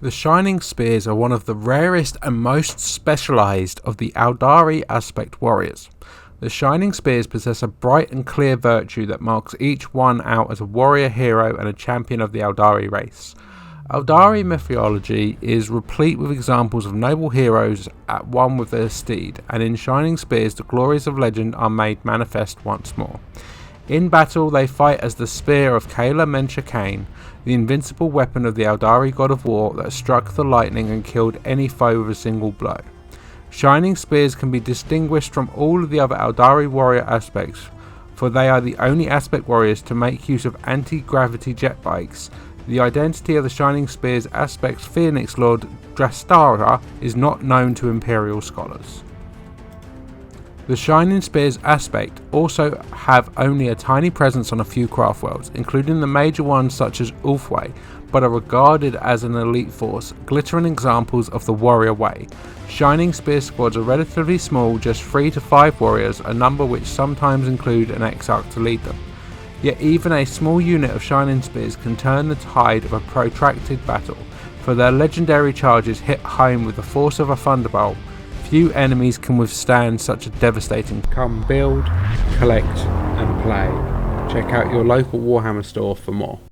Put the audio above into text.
The Shining Spears are one of the rarest and most specialised of the Aeldari aspect warriors. The Shining Spears possess a bright and clear virtue that marks each one out as a warrior hero and a champion of the Aeldari race. Aeldari mythology is replete with examples of noble heroes at one with their steed, and in Shining Spears the glories of legend are made manifest once more. In battle they fight as the spear of Kayla Mencha Kane, the invincible weapon of the Aeldari god of war that struck the lightning and killed any foe with a single blow. Shining Spears can be distinguished from all of the other Aeldari warrior aspects, for they are the only aspect warriors to make use of anti-gravity jet bikes. The identity of the Shining Spears aspect's Phoenix Lord Drastara is not known to Imperial scholars. The Shining Spears aspect also have only a tiny presence on a few craft worlds, including the major ones such as Ulfway, but are regarded as an elite force, glittering examples of the warrior way. Shining Spear squads are relatively small, just 3 to 5 warriors, a number which sometimes include an Exarch to lead them. Yet even a small unit of Shining Spears can turn the tide of a protracted battle, for their legendary charges hit home with the force of a thunderbolt. Few enemies can withstand such a devastating. Come build, collect and play. Check out your local Warhammer store for more.